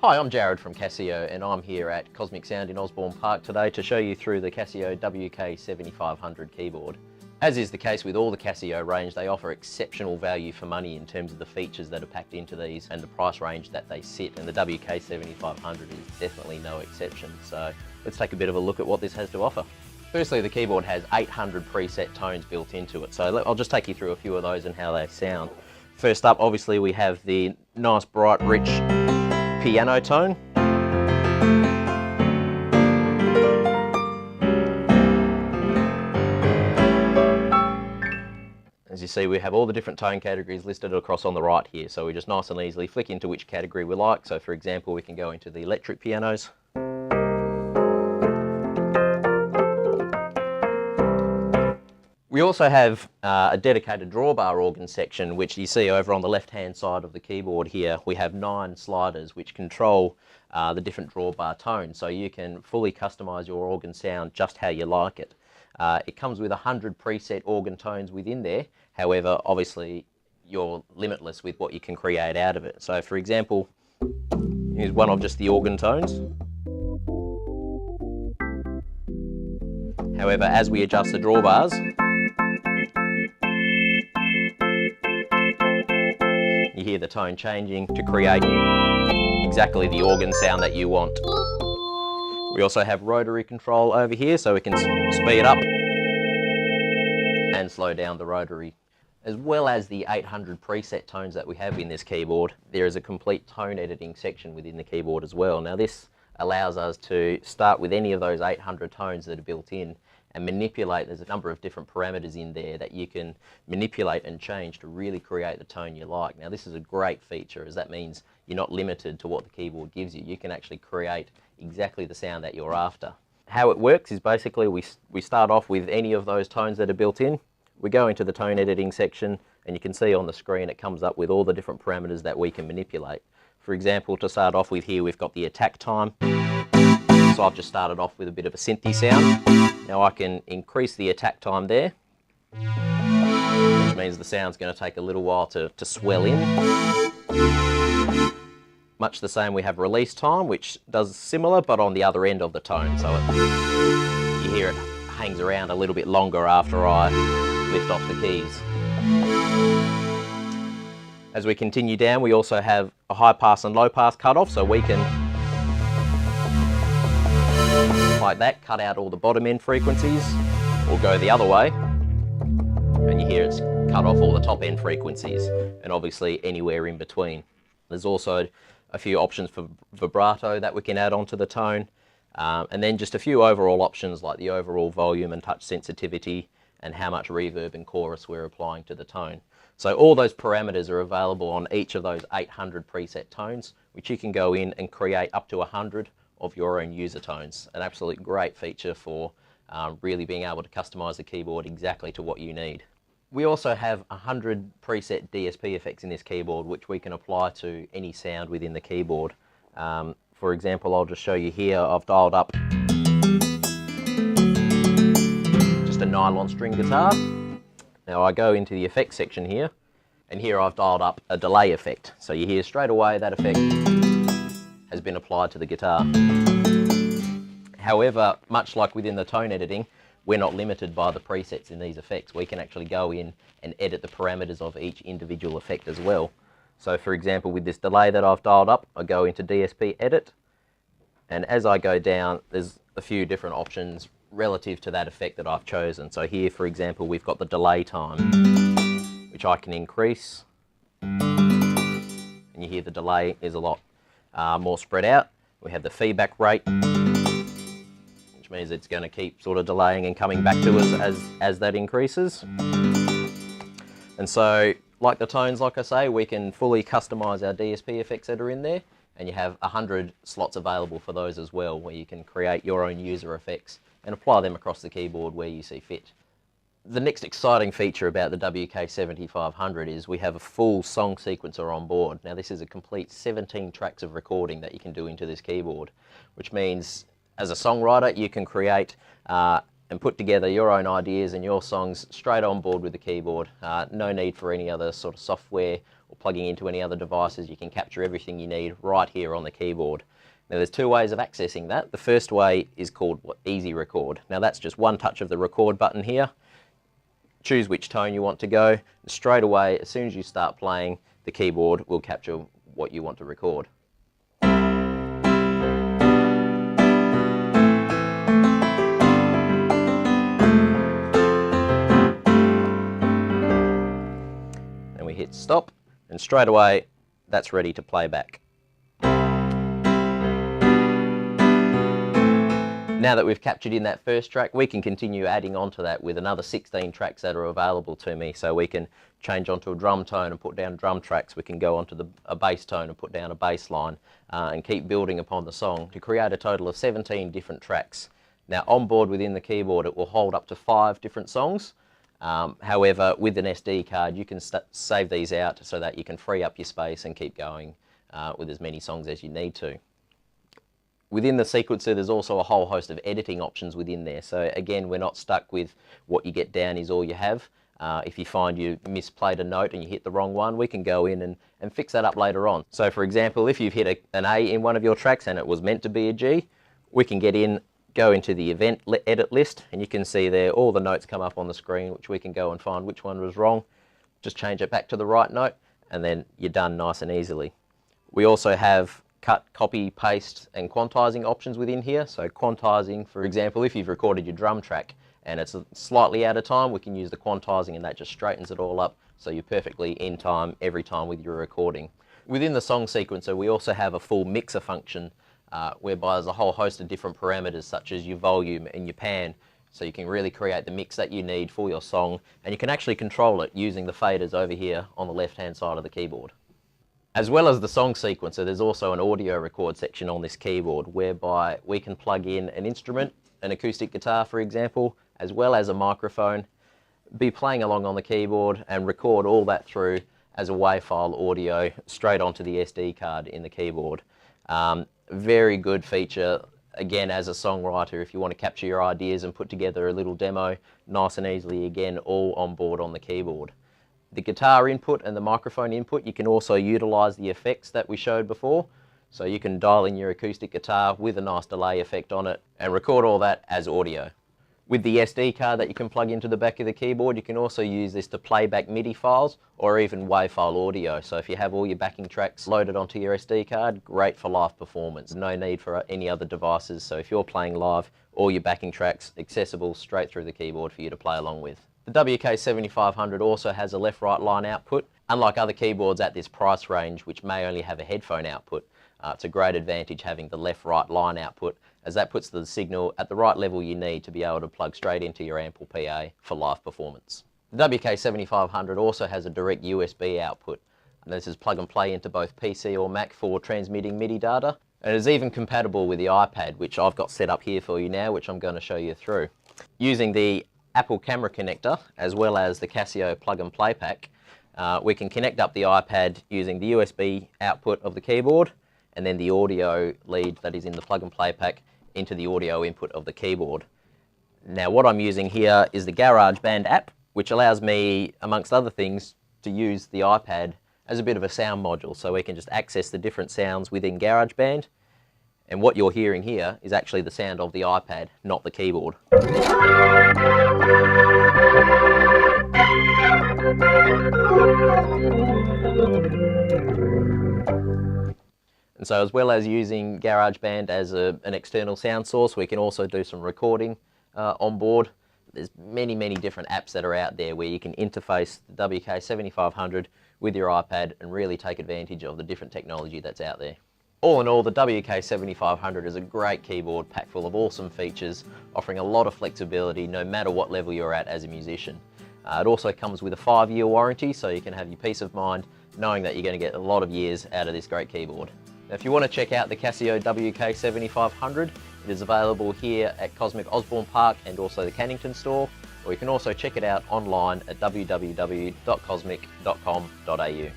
Hi, I'm Jared from Casio and I'm here at Cosmic Sound in Osborne Park today to show you through the Casio WK7500 keyboard. As is the case with all the Casio range, they offer exceptional value for money in terms of the features that are packed into these and the price range that they sit, and the WK7500 is definitely no exception. So let's take a bit of a look at what this has to offer. Firstly, the keyboard has 800 preset tones built into it, so I'll just take you through a few of those and how they sound. First up, obviously we have the nice bright rich piano tone. As you see, we have all the different tone categories listed across on the right here, so we just nice and easily flick into which category we like. So for example, we can go into the electric pianos. We also have a dedicated drawbar organ section, which you see over on the left-hand side of the keyboard here. We have 9 sliders which control the different drawbar tones, so you can fully customize your organ sound just how you like it. It comes with 100 preset organ tones within there. However, obviously, you're limitless with what you can create out of it. So for example, here's one of just the organ tones. However, as we adjust the drawbars, you hear the tone changing to create exactly the organ sound that you want. We also have rotary control over here, so we can speed up and slow down the rotary. As well as the 800 preset tones that we have in this keyboard, there is a complete tone editing section within the keyboard as well. Now this allows us to start with any of those 800 tones that are built in and manipulate. There's a number of different parameters in there that you can manipulate and change to really create the tone you like. Now this is a great feature, as that means you're not limited to what the keyboard gives you. You can actually create exactly the sound that you're after. How it works is basically we start off with any of those tones that are built in. We go into the tone editing section and you can see on the screen it comes up with all the different parameters that we can manipulate. For example, to start off with here, we've got the attack time. So I've just started off with a bit of a synthy sound. Now I can increase the attack time there, which means the sound's going to take a little while to swell in. Much the same, we have release time, which does similar, but on the other end of the tone. So you hear it hangs around a little bit longer after I lift off the keys. As we continue down, we also have a high pass and low pass cutoff, so we can, like that, cut out all the bottom end frequencies, or go the other way, and you hear it's cut off all the top end frequencies, and obviously anywhere in between. There's also a few options for vibrato that we can add onto the tone, and then just a few overall options like the overall volume and touch sensitivity and how much reverb and chorus we're applying to the tone. So all those parameters are available on each of those 800 preset tones, which you can go in and create up to 100 of your own user tones. An absolute great feature for really being able to customize the keyboard exactly to what you need. We also have 100 preset DSP effects in this keyboard, which we can apply to any sound within the keyboard. For example, I'll just show you here, I've dialed up just a nylon string guitar. Now I go into the effects section here, and here I've dialed up a delay effect. So you hear straight away that effect has been applied to the guitar. However, much like within the tone editing, we're not limited by the presets in these effects. We can actually go in and edit the parameters of each individual effect as well. So for example, with this delay that I've dialed up, I go into DSP edit, and as I go down, there's a few different options relative to that effect that I've chosen. So here, for example, we've got the delay time, which I can increase, and you hear the delay is a lot more spread out. We have the feedback rate, which means it's going to keep sort of delaying and coming back to us as that increases. And so, like the tones, like I say, we can fully customize our DSP effects that are in there, and you have 100 slots available for those as well, where you can create your own user effects and apply them across the keyboard where you see fit. The next exciting feature about the WK7500 is we have a full song sequencer on board. Now this is a complete 17 tracks of recording that you can do into this keyboard, which means as a songwriter you can create and put together your own ideas and your songs straight on board with the keyboard. No need for any other sort of software or plugging into any other devices, you can capture everything you need right here on the keyboard. Now there's two ways of accessing that. The first way is called Easy Record. Now that's just one touch of the record button here. Choose which tone you want to go, and straight away, as soon as you start playing, the keyboard will capture what you want to record. Then we hit stop, and straight away, that's ready to play back. Now that we've captured in that first track, we can continue adding on to that with another 16 tracks that are available to me. So we can change onto a drum tone and put down drum tracks. We can go onto a bass tone and put down a bass line and keep building upon the song to create a total of 17 different tracks. Now on board within the keyboard, it will hold up to 5 different songs. However, with an SD card, you can save these out so that you can free up your space and keep going with as many songs as you need to. Within the sequencer, there's also a whole host of editing options within there. So again, we're not stuck with what you get down is all you have. If you find you misplayed a note and you hit the wrong one, we can go in and fix that up later on. So for example, if you've hit an A in one of your tracks and it was meant to be a G, we can go into the event edit list, and you can see there all the notes come up on the screen, which we can go and find which one was wrong. Just change it back to the right note, and then you're done nice and easily. We also have cut, copy, paste and quantizing options within here. So quantizing, for example, if you've recorded your drum track and it's slightly out of time, we can use the quantizing and that just straightens it all up so you're perfectly in time every time with your recording. Within the song sequencer, we also have a full mixer function whereby there's a whole host of different parameters such as your volume and your pan, so you can really create the mix that you need for your song, and you can actually control it using the faders over here on the left hand side of the keyboard. As well as the song sequencer, there's also an audio record section on this keyboard whereby we can plug in an instrument, an acoustic guitar for example, as well as a microphone, be playing along on the keyboard and record all that through as a WAV file audio straight onto the SD card in the keyboard. Very good feature, again, as a songwriter, if you want to capture your ideas and put together a little demo, nice and easily, again, all on board on the keyboard. The guitar input and the microphone input, you can also utilize the effects that we showed before. So you can dial in your acoustic guitar with a nice delay effect on it and record all that as audio. With the SD card that you can plug into the back of the keyboard, you can also use this to play back MIDI files or even WAV file audio. So if you have all your backing tracks loaded onto your SD card, great for live performance. No need for any other devices. So if you're playing live, all your backing tracks accessible straight through the keyboard for you to play along with. The WK7500 also has a left-right line output. Unlike other keyboards at this price range, which may only have a headphone output, it's a great advantage having the left-right line output, as that puts the signal at the right level you need to be able to plug straight into your amp or PA for live performance. The WK7500 also has a direct USB output, and this is plug and play into both PC or Mac for transmitting MIDI data, and it is even compatible with the iPad, which I've got set up here for you now, which I'm going to show you through. Using the Apple camera connector as well as the Casio plug and play pack, we can connect up the iPad using the USB output of the keyboard and then the audio lead that is in the plug and play pack into the audio input of the keyboard. Now what I'm using here is the GarageBand app, which allows me, amongst other things, to use the iPad as a bit of a sound module, so we can just access the different sounds within GarageBand. And what you're hearing here is actually the sound of the iPad, not the keyboard. And so as well as using GarageBand as an external sound source, we can also do some recording on board. There's many different apps that are out there where you can interface the WK7500 with your iPad and really take advantage of the different technology that's out there. All in all, the WK7500 is a great keyboard packed full of awesome features, offering a lot of flexibility no matter what level you're at as a musician. It also comes with a 5-year warranty, so you can have your peace of mind knowing that you're going to get a lot of years out of this great keyboard. Now, if you want to check out the Casio WK7500, it is available here at Cosmic Osborne Park and also the Cannington store, or you can also check it out online at www.cosmic.com.au.